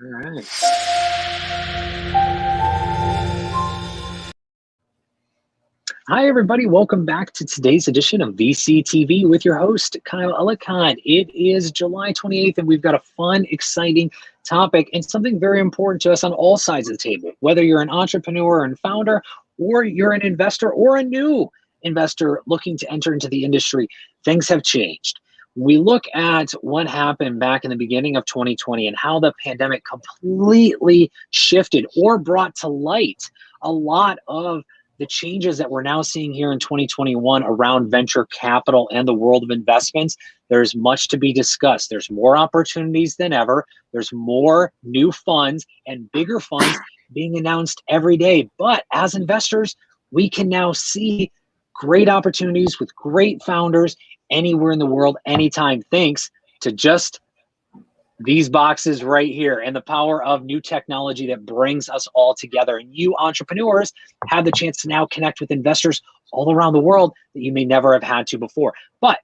All right. Hi, everybody. Welcome back to today's edition of VCTV with your host, Kyle Ellicott. It is July 28th, and we've got a fun, exciting topic and something very important to us on all sides of the table. Whether you're an entrepreneur and founder, or you're an investor or a new investor looking to enter into the industry, things have changed. We look at what happened back in the beginning of 2020 and how the pandemic completely shifted or brought to light a lot of the changes that we're now seeing here in 2021 around venture capital and the world of investments. There's much to be discussed. There's more opportunities than ever. There's more new funds and bigger funds being announced every day. But as investors, we can now see great opportunities with great founders anywhere in the world, anytime, thanks to just these boxes right here and the power of new technology that brings us all together. And you entrepreneurs have the chance to now connect with investors all around the world that you may never have had to before. But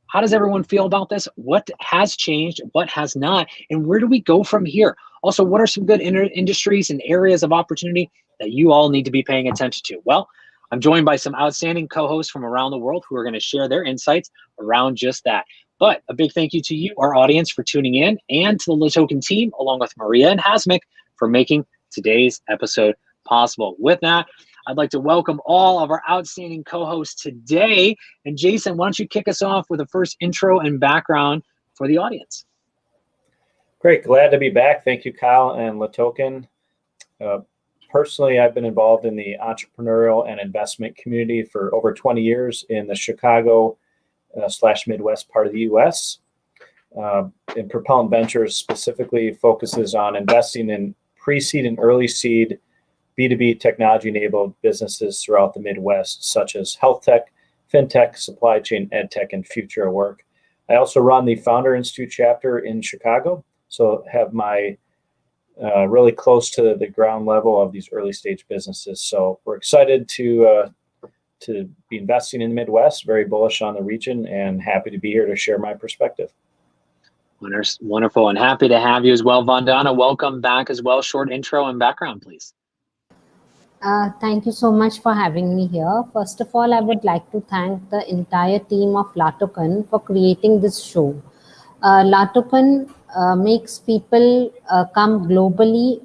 how does everyone feel about this? What has changed? What has not? And where do we go from here? Also, what are some good industries and areas of opportunity that you all need to be paying attention to? Well, I'm joined by some outstanding co-hosts from around the world who are going to share their insights around just that. But a big thank you to you, our audience, for tuning in, and to the LaToken team, along with Maria and Hasmik, for making today's episode possible. With that, I'd like to welcome all of our outstanding co-hosts today. And Jason, why don't you kick us off with a first intro and background for the audience? Great. Glad to be back. Thank you, Kyle and LaToken. Personally, I've been involved in the entrepreneurial and investment community for over 20 years in the Chicago / Midwest part of the U.S. And Propellant Ventures specifically focuses on investing in pre-seed and early seed B2B technology-enabled businesses throughout the Midwest, such as health tech, fintech, supply chain, ed tech, and future of work. I also run the Founder Institute chapter in Chicago, so have my really close to the ground level of these early stage businesses. So we're excited to be investing in the Midwest, very bullish on the region, and happy to be here to share my perspective. Wonderful, and happy to have you as well. Vandana, welcome back as well. Short intro and background, please. Thank you so much for having me here. First of all, I would like to thank the entire team of LaToken for creating this show. LaToken makes people come globally,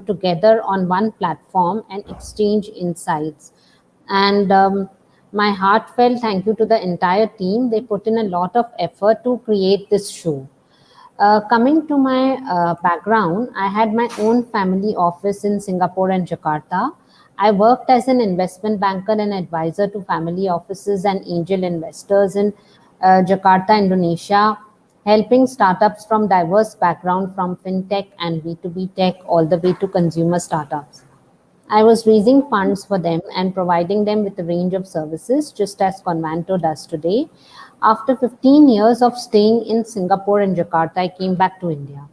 together on one platform and exchange insights. And my heartfelt thank you to the entire team. They put in a lot of effort to create this show. Coming to my background, I had my own family office in Singapore and Jakarta. I worked as an investment banker and advisor to family offices and angel investors in Jakarta, Indonesia, helping startups from diverse backgrounds from fintech and B2B tech all the way to consumer startups. I was raising funds for them and providing them with a range of services, just as Convanto does today. After 15 years of staying in Singapore and Jakarta, I came back to India.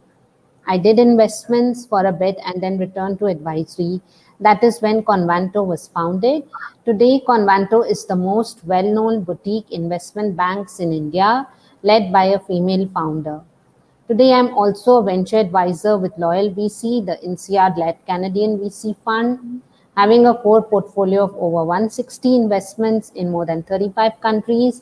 I did investments for a bit and then returned to advisory. That is when Convanto was founded. Today, Convanto is the most well-known boutique investment banks in India, led by a female founder. Today, I'm also a venture advisor with Loyal VC, the INSEAD-led Canadian VC fund, having a core portfolio of over 160 investments in more than 35 countries.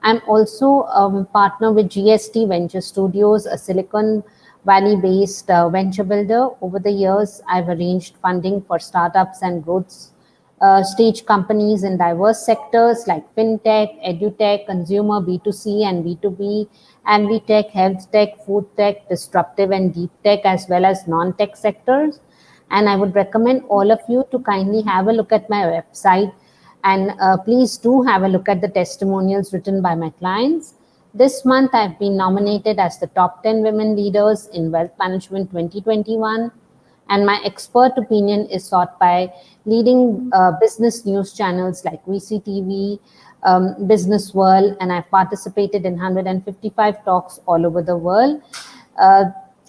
I'm also a partner with GST Venture Studios, a Silicon Valley-based venture builder. Over the years, I've arranged funding for startups and growth stage companies in diverse sectors like fintech, edutech, consumer, B2C and B2B, agri-tech, health tech, food tech, disruptive and deep tech, as well as non-tech sectors. And I would recommend all of you to kindly have a look at my website, and please do have a look at the testimonials written by my clients. This month, I've been nominated as the top 10 women leaders in Wealth Management 2021. And my expert opinion is sought by leading business news channels like VCTV, Business World, and I've participated in 155 talks all over the world.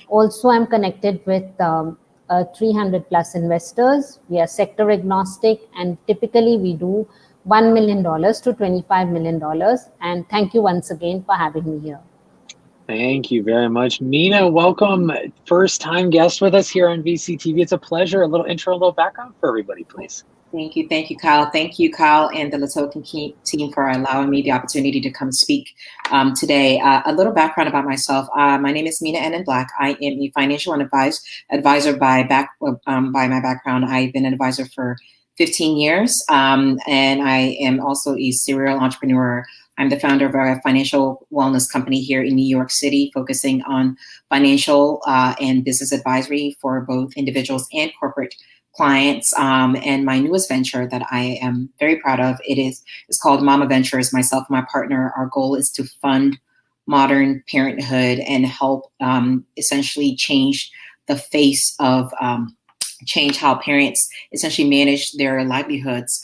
Also, I'm connected with 300 plus investors. We are sector agnostic, and typically we do $1 million to $25 million. And thank you once again for having me here. Thank you very much. Mina, welcome. First time guest with us here on VCTV. It's a pleasure. A little intro, a little background for everybody, please. Thank you, Kyle. Thank you, Kyle, and the Latoken team for allowing me the opportunity to come speak today. A little background about myself. My name is Mina N. Black. I am a financial advisor by my background. I've been an advisor for 15 years, and I am also a serial entrepreneur. I'm the founder of a financial wellness company here in New York City, focusing on financial and business advisory for both individuals and corporate clients. And my newest venture that I am very proud of, it's called Mama Ventures. Myself and my partner, our goal is to fund modern parenthood and help essentially change the face of change how parents essentially manage their livelihoods.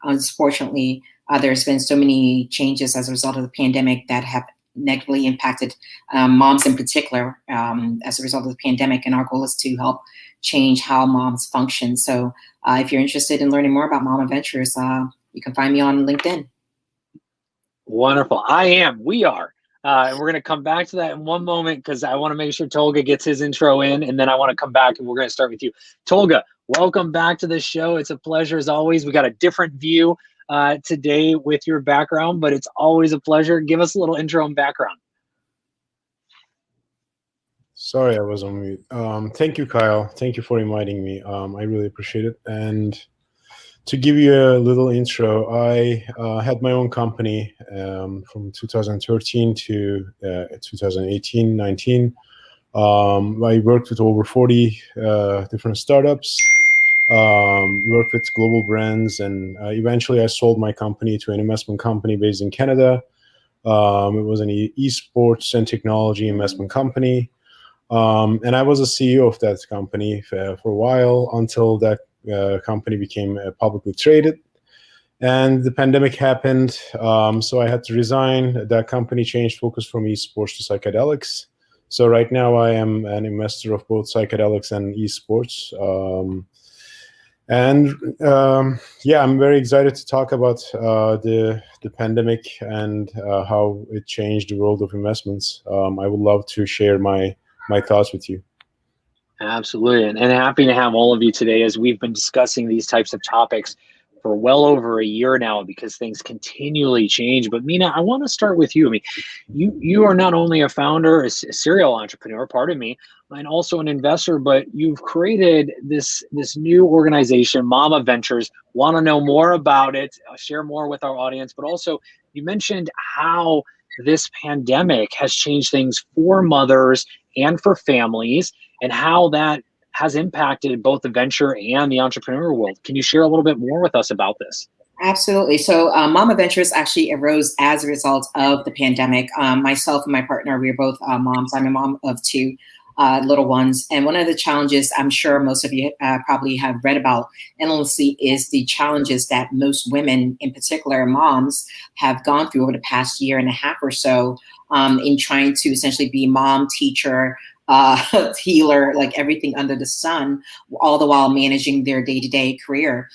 Unfortunately, there's been so many changes as a result of the pandemic that have negatively impacted moms in particular as a result of the pandemic. And our goal is to help change how moms function. So if you're interested in learning more about Mama Ventures, you can find me on LinkedIn. Wonderful. I am. We are. And we're going to come back to that in one moment because I want to make sure Tolga gets his intro in, and then I want to come back and we're going to start with you. Tolga, welcome back to the show. It's a pleasure as always. We got a different view today with your background, but it's always a pleasure. Give us a little intro and background. Sorry, I was on mute. Thank you, Kyle. Thank you for inviting me. I really appreciate it. And to give you a little intro, I had my own company from 2013 to 2018-19. I worked with over 40 different startups, worked with global brands, and eventually I sold my company to an investment company based in Canada. It was an esports and technology investment company. And I was a CEO of that company for a while until that company became publicly traded. And the pandemic happened, so I had to resign. That company changed focus from esports to psychedelics. So right now I am an investor of both psychedelics and esports. Yeah, I'm very excited to talk about the pandemic and how it changed the world of investments. I would love to share my thoughts with you. Absolutely. And happy to have all of you today as we've been discussing these types of topics for well over a year now because things continually change. But Mina, I want to start with you. I mean, you are not only a founder, a serial entrepreneur, pardon me, and also an investor, but you've created this new organization, Mama Ventures. Want to know more about it, share more with our audience, but also you mentioned how this pandemic has changed things for mothers and for families, and how that has impacted both the venture and the entrepreneurial world. Can you share a little bit more with us about this? Absolutely. So Mama Ventures actually arose as a result of the pandemic. Myself and my partner, we are both moms. I'm a mom of two little ones. And one of the challenges I'm sure most of you probably have read about endlessly is the challenges that most women, in particular moms, have gone through over the past year and a half or so in trying to essentially be mom, teacher, healer, like everything under the sun, all the while managing their day-to-day career.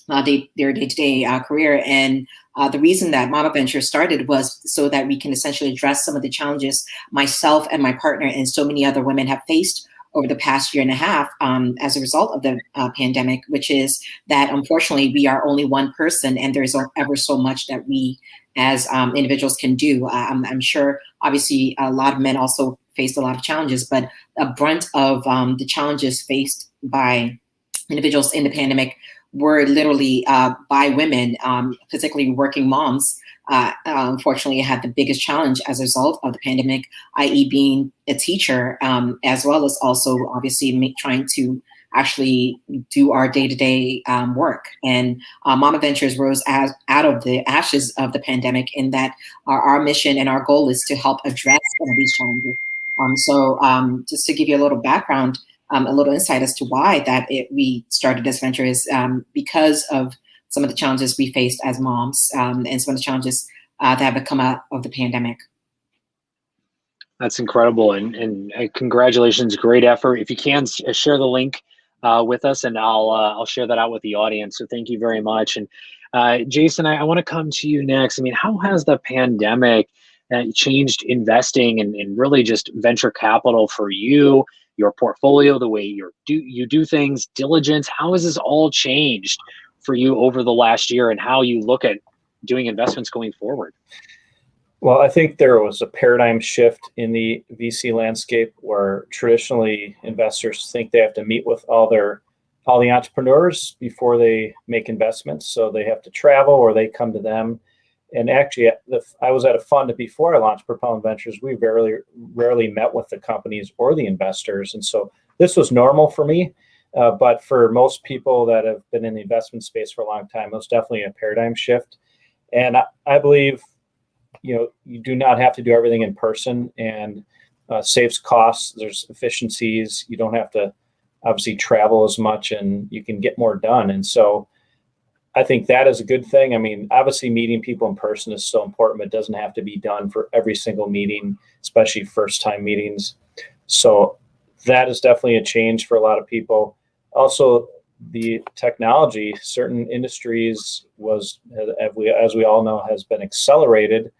Career. And the reason that Mama Ventures started was so that we can essentially address some of the challenges myself and my partner and so many other women have faced over the past year and a half as a result of the pandemic, which is that unfortunately we are only one person and there's ever so much that we as individuals can do. I'm sure obviously a lot of men also faced a lot of challenges, but a brunt of the challenges faced by individuals in the pandemic were literally by women, particularly working moms. Unfortunately, had the biggest challenge as a result of the pandemic, i.e. being a teacher, as well as also obviously trying to actually do our day-to-day work. And Mama Ventures rose out of the ashes of the pandemic in that our mission and our goal is to help address some of these challenges. So just to give you a little background, a little insight as to why we started this venture is because of some of the challenges we faced as moms and some of the challenges that have come out of the pandemic. That's incredible, and congratulations, great effort. If you can share the link with us, and I'll share that out with the audience. So thank you very much. And Jason, I want to come to you next. I mean, how has the pandemic changed investing and really just venture capital for you, your portfolio, the way you do things, diligence? How has this all changed for you over the last year, and how you look at doing investments going forward? Well, I think there was a paradigm shift in the VC landscape where traditionally investors think they have to meet with all the entrepreneurs before they make investments. So they have to travel or they come to them. And actually, I was at a fund before I launched Propellant Ventures. We rarely met with the companies or the investors. And so this was normal for me. But for most people that have been in the investment space for a long time, it was definitely a paradigm shift. And I believe, you do not have to do everything in person, and saves costs. There's efficiencies. You don't have to obviously travel as much, and you can get more done. And so I think that is a good thing. I mean, obviously meeting people in person is so important, but it doesn't have to be done for every single meeting, especially first time meetings. So that is definitely a change for a lot of people. Also, the technology, certain industries as we all know, has been accelerated.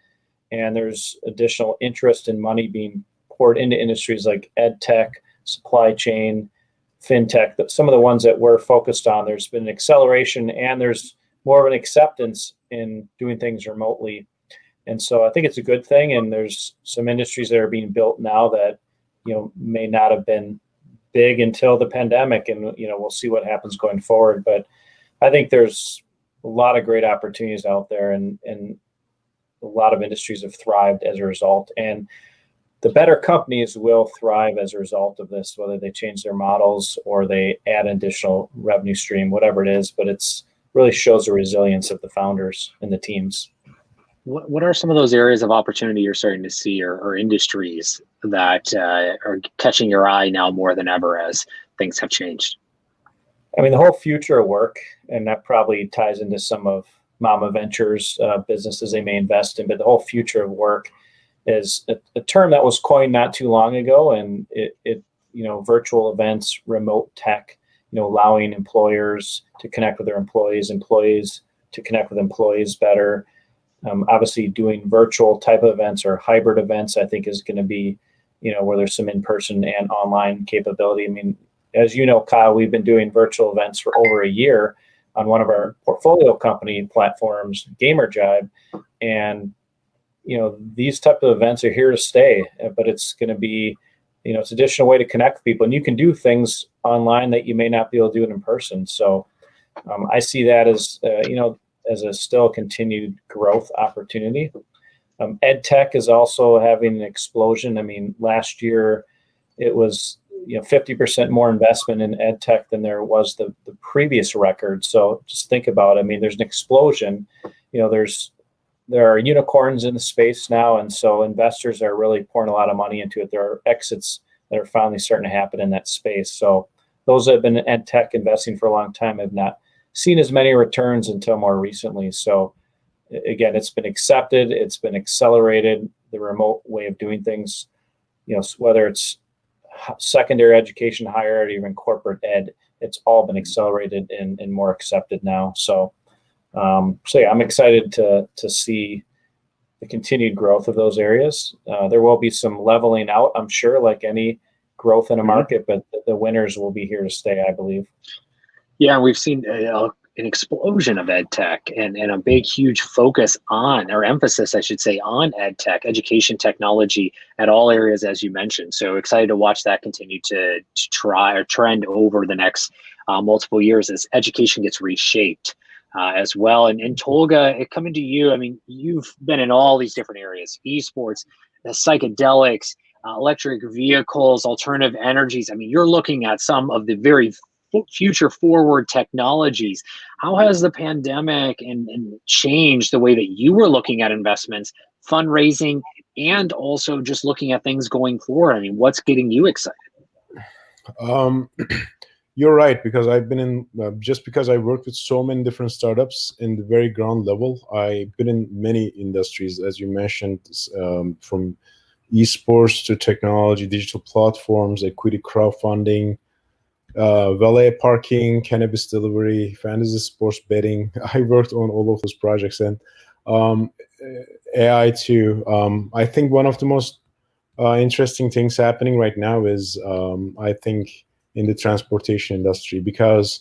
And there's additional interest and money being poured into industries like ed tech, supply chain, fintech, some of the ones that we're focused on. There's been an acceleration, and there's more of an acceptance in doing things remotely. And so I think it's a good thing. And there's some industries that are being built now that, may not have been big until the pandemic. And, we'll see what happens going forward. But I think there's a lot of great opportunities out there, and a lot of industries have thrived as a result. And the better companies will thrive as a result of this, whether they change their models or they add an additional revenue stream, whatever it is. But it's really shows the resilience of the founders and the teams. What are some of those areas of opportunity you're starting to see, or industries that are catching your eye now more than ever as things have changed? I mean, the whole future of work, and that probably ties into some of Mama Ventures businesses they may invest in, but the whole future of work is a term that was coined not too long ago, and it virtual events, remote tech, allowing employers to connect with their employees to connect with employees better. Obviously, doing virtual type of events or hybrid events, I think, is going to be, where there's some in-person and online capability. I mean, as you know, Kyle, we've been doing virtual events for over a year on one of our portfolio company platforms, GamerJibe. And, these type of events are here to stay, but it's going to be, it's an additional way to connect with people. And you can do things online that you may not be able to do it in person. So I see that as, as a still continued growth opportunity. Ed tech is also having an explosion. I mean, last year it was 50% more investment in ed tech than there was the previous record. So just think about it. I mean, there's an explosion. There are unicorns in the space now, and so investors are really pouring a lot of money into it. There are exits that are finally starting to happen in that space. So those that have been in ed tech investing for a long time have not seen as many returns until more recently. So again, it's been accepted, it's been accelerated, the remote way of doing things, whether it's secondary education, higher ed, even corporate ed, it's all been accelerated and more accepted now. So yeah, I'm excited to see the continued growth of those areas. There will be some leveling out, I'm sure, like any growth in a market, but the winners will be here to stay, I believe. Yeah, we've seen an explosion of ed tech and a big, huge focus on, or emphasis, I should say, on ed tech, education technology at all areas, as you mentioned. So excited to watch that continue to try or trend over the next multiple years as education gets reshaped as well. And Tolga, coming to you, I mean, you've been in all these different areas: esports, psychedelics, electric vehicles, alternative energies. I mean, you're looking at some of the very future forward technologies. How has the pandemic and changed the way that you were looking at investments, fundraising, and also just looking at things going forward? I mean, what's getting you excited? You're right, because I've been in, just because I worked with so many different startups in the very ground level, I've been in many industries, as you mentioned, from esports to technology, digital platforms, equity crowdfunding, valet parking, cannabis delivery, fantasy sports betting. I worked on all of those projects, and AI too. I think one of the most interesting things happening right now is, I think, in the transportation industry, because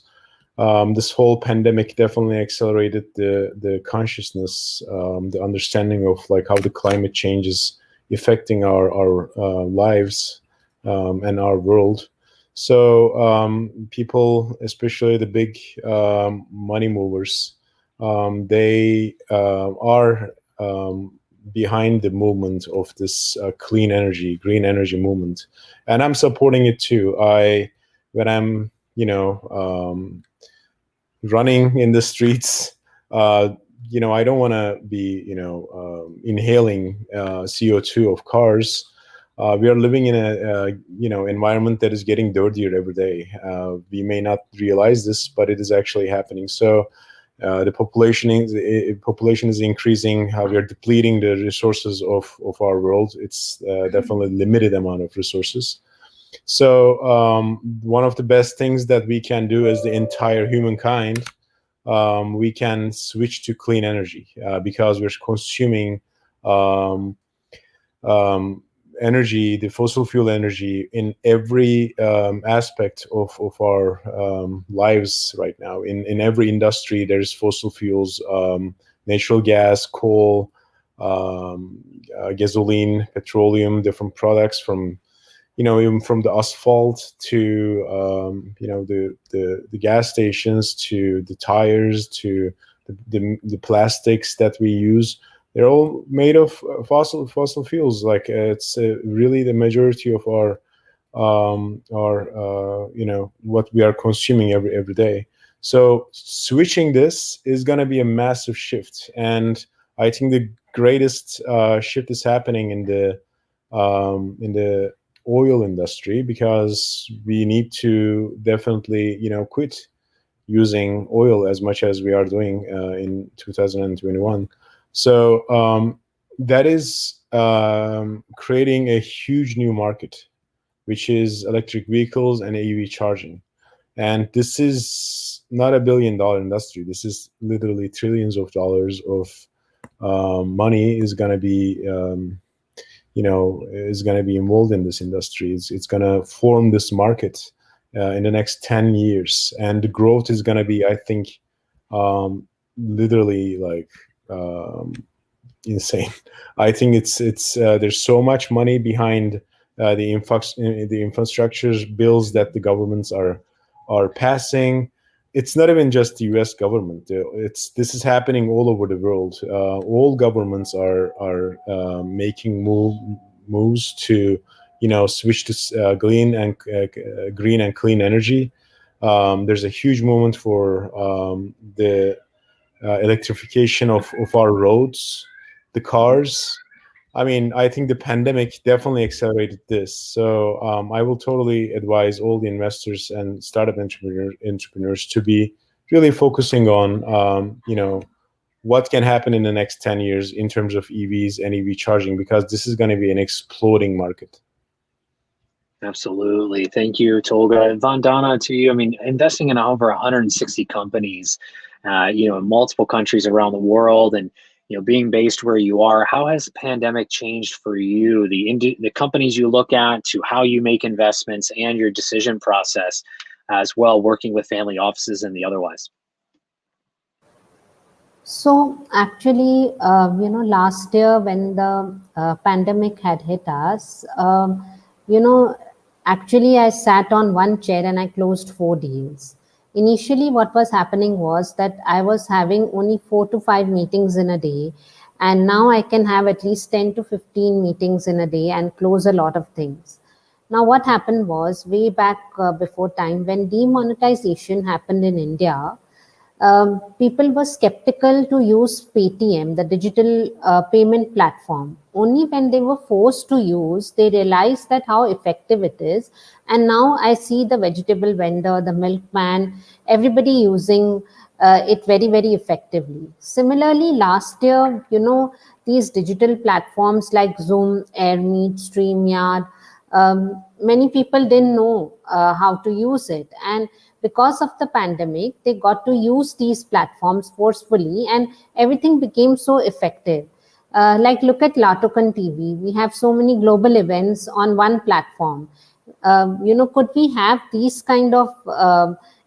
this whole pandemic definitely accelerated the consciousness, the understanding of like how the climate change is affecting our lives and our world. So people, especially the big money movers, they are behind the movement of this clean energy, green energy movement, and I'm supporting it too. When I'm, running in the streets, I don't want to be, inhaling CO2 of cars. We are living in a environment that is getting dirtier every day. We may not realize this, but it is actually happening. So the population is increasing. We are depleting the resources of our world. It's definitely limited amount of resources. So one of the best things that we can do as the entire humankind, we can switch to clean energy because we're consuming energy, the fossil fuel energy, in every aspect of our lives right now. In every industry, there's fossil fuels, natural gas, coal, gasoline, petroleum, different products from, even from the asphalt to, the gas stations, to the tires, to the plastics that we use. They're all made of fossil fuels. Like it's really the majority of our what we are consuming every day. So switching this is going to be a massive shift, and I think the greatest shift is happening in the oil industry, because we need to definitely quit using oil as much as we are doing in 2021. So that is creating a huge new market, which is electric vehicles and EV charging. And this is not $1 billion industry. This is literally trillions of dollars of money is going to be, is going to be involved in this industry. It's going to form this market in the next 10 years. And the growth is going to be, I think, literally like insane. I think it's there's so much money behind the infrastructure bills that the governments are passing. It's not even just the U.S. government. This is happening all over the world. All governments are making moves to switch to green and clean energy. There's a huge movement for the electrification of our roads, the cars. I mean, I think the pandemic definitely accelerated this. So I will totally advise all the investors and startup entrepreneurs to be really focusing on, what can happen in the next 10 years in terms of EVs and EV charging, because this is going to be an exploding market. Absolutely. Thank you, Tolga. And Vandana, to you, I mean, investing in over 160 companies, in multiple countries around the world, and being based where you are, how has the pandemic changed for you, the companies you look at, to how you make investments and your decision process as well, working with family offices and the otherwise? So actually, last year when the pandemic had hit us, actually I sat on one chair and I closed 4 deals. Initially, what was happening was that I was having only 4 to 5 meetings in a day, and now I can have at least 10 to 15 meetings in a day and close a lot of things. Now, what happened was, way back before time, when demonetization happened in India, people were skeptical to use Paytm, the digital payment platform. Only when they were forced to use, they realized that how effective it is. And now I see the vegetable vendor, the milkman, everybody using it very, very effectively. Similarly, last year, these digital platforms like Zoom, AirMeet, StreamYard, many people didn't know how to use it. And because of the pandemic, they got to use these platforms forcefully, and everything became so effective. Like look at Latokan TV. We have so many global events on one platform. Could we have these kind of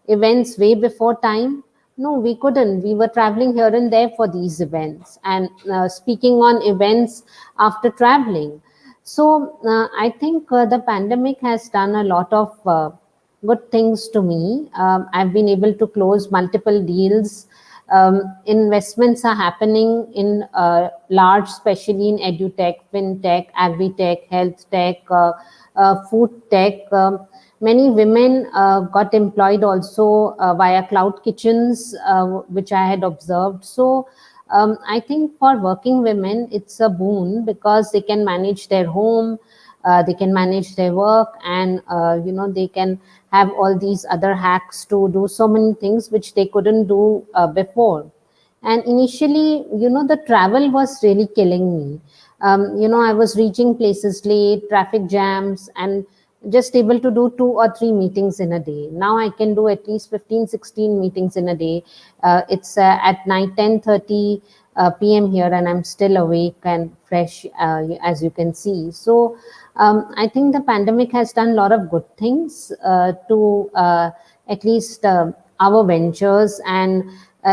events way before time? No, we couldn't. We were traveling here and there for these events and speaking on events after traveling. So I think the pandemic has done a lot of good things to me. I've been able to close multiple deals. Investments are happening in large, especially in edutech, fintech, agri-tech, health tech, food tech. Many women got employed also via cloud kitchens, which I had observed. So I think for working women, it's a boon because they can manage their home, they can manage their work, and they can have all these other hacks to do so many things which they couldn't do before. And initially, the travel was really killing me. I was reaching places late, traffic jams, and just able to do 2 or 3 meetings in a day. Now I can do at least 15, 16 meetings in a day. It's at night 10:30 p.m. here, and I'm still awake and fresh, as you can see. So I think the pandemic has done a lot of good things to at least our ventures, and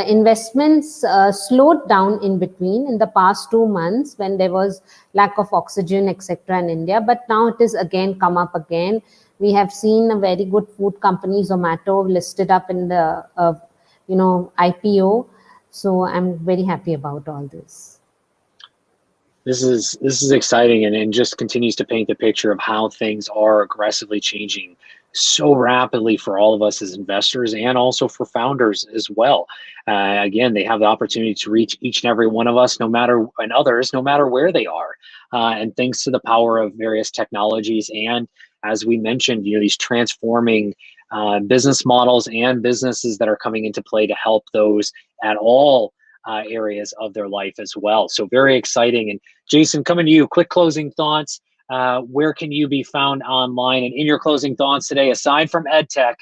investments slowed down in between in the past 2 months when there was lack of oxygen, etc. in India. But now it is again come up again. We have seen a very good food company, Zomato, listed up in the IPO. So I'm very happy about all this. This is exciting, and just continues to paint the picture of how things are aggressively changing so rapidly for all of us as investors and also for founders as well. Again, they have the opportunity to reach each and every one of us, no matter where they are. And thanks to the power of various technologies, and as we mentioned, these transforming business models and businesses that are coming into play to help those at all areas of their life as well. So very exciting. And Jason, coming to you, quick closing thoughts. Where can you be found online? And in your closing thoughts today, aside from EdTech,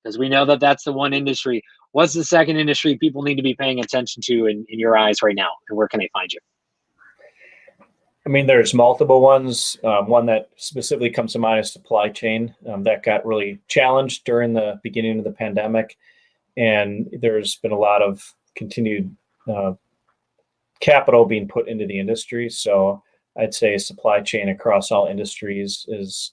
because we know that that's the one industry, what's the second industry people need to be paying attention to in your eyes right now? And where can they find you? I mean, there's multiple ones. One that specifically comes to mind is supply chain. That got really challenged during the beginning of the pandemic. And there's been a lot of continued capital being put into the industry. So I'd say supply chain across all industries is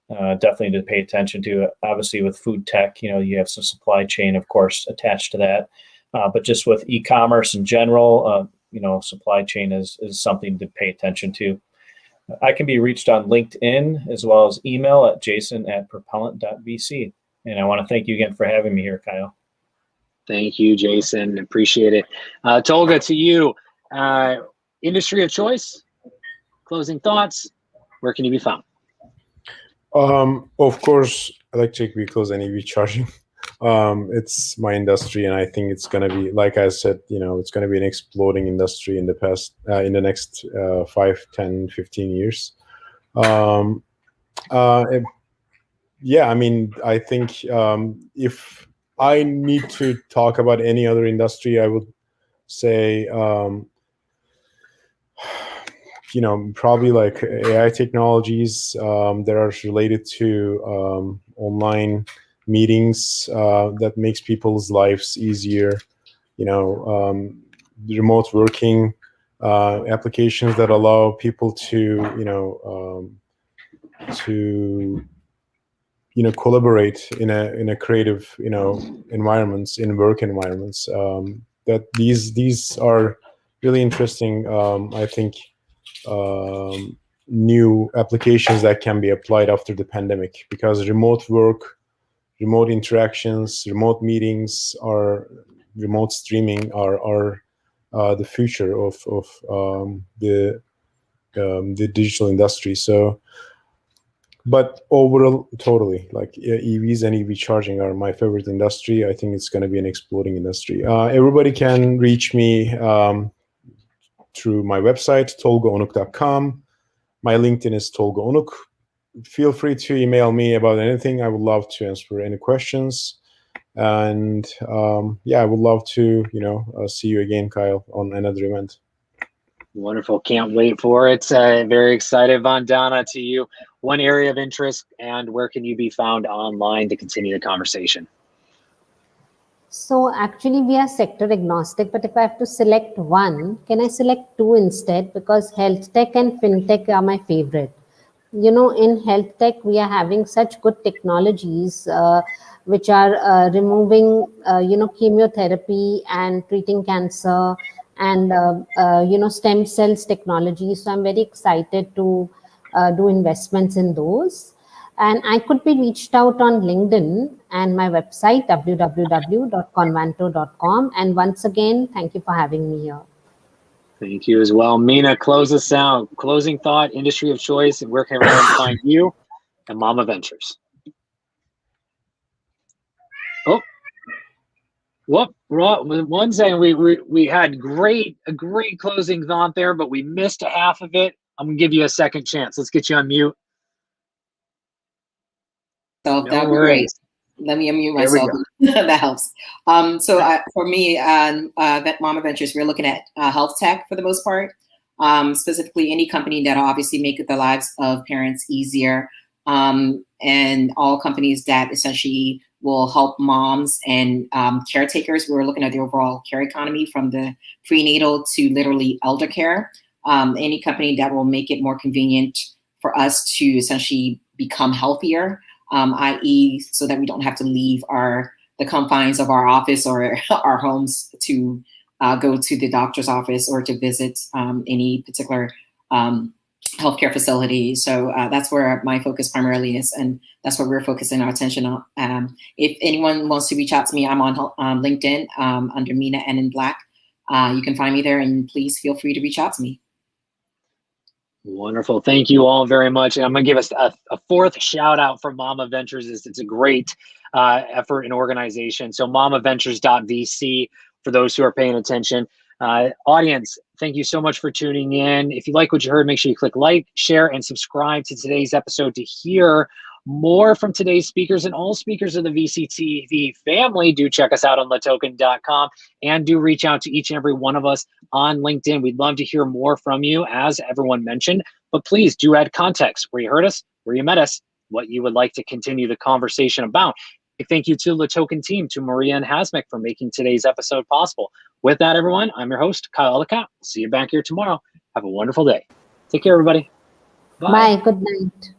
definitely to pay attention to. Obviously, with food tech, you have some supply chain, of course, attached to that. But just with e-commerce in general, supply chain is something to pay attention to. I can be reached on LinkedIn as well as email at jason@propellant.vc. And I want to thank you again for having me here, Kyle. Thank you, Jason. Appreciate it. Tolga, to you, industry of choice, closing thoughts, where can you be found? Of course, electric vehicles and EV charging. It's my industry, and I think it's going to be, like I said, it's going to be an exploding industry in the next 5, 10, 15 years. Yeah, I mean, I think if I need to talk about any other industry, I would say, probably like AI technologies that are related to online meetings that makes people's lives easier. Remote working applications that allow people to, collaborate in a creative, environments, in work environments. That these are really interesting. I think new applications that can be applied after the pandemic, because remote work, remote interactions, remote meetings, remote streaming are the future of the digital industry. So. But overall, totally, like EVs and EV charging are my favorite industry. I think it's going to be an exploding industry. Everybody can reach me through my website, tolgaonuk.com. My LinkedIn is Tolga Onuk. Feel free to email me about anything. I would love to answer any questions. And I would love to, see you again, Kyle, on another event. Wonderful. Can't wait for it. Very excited. Vandana, to you, one area of interest and where can you be found online to continue the conversation? So actually we are sector agnostic, but if I have to select one, can I select two instead? Because health tech and fintech are my favorite. You know, in health tech, we are having such good technologies which are removing, chemotherapy and treating cancer and, stem cells technology. So I'm very excited to do investments in those. And I could be reached out on LinkedIn and my website, www.convanto.com. And once again, thank you for having me here. Thank you as well. Mina, close us out. Closing thought, industry of choice, and where can everyone find you and Mama Ventures? Oh, whoop! One second. We had a great closing thought there, but we missed a half of it. I'm gonna give you a second chance. Let's get you on mute. So that would be great. Let me unmute myself. That helps. For me, at Mama Ventures, we're looking at health tech for the most part. Specifically, any company that obviously make the lives of parents easier, and all companies that essentially will help moms and caretakers. We're looking at the overall care economy from the prenatal to literally elder care. Any company that will make it more convenient for us to essentially become healthier, i.e. so that we don't have to leave the confines of our office or our homes to go to the doctor's office or to visit any particular healthcare facility. So that's where my focus primarily is, and that's what we're focusing our attention on. If anyone wants to reach out to me, I'm on LinkedIn under Mina N in Black. You can find me there, and please feel free to reach out to me. Wonderful. Thank you all very much. And I'm going to give us a fourth shout out for Mama Ventures. It's a great effort and organization. So mamaventures.vc for those who are paying attention. Audience, thank you so much for tuning in. If you like what you heard, make sure you click like, share, and subscribe to today's episode to hear more from today's speakers and all speakers of the VCTV family. Do check us out on latoken.com and do reach out to each and every one of us on LinkedIn. We'd love to hear more from you, as everyone mentioned, but please do add context, where you heard us, where you met us, what you would like to continue the conversation about. Thank you to the Token team, to Maria and Hasmek for making today's episode possible. With that, everyone, I'm your host, Kyle Ellicott. See you back here tomorrow. Have a wonderful day. Take care, everybody. Bye. Good night.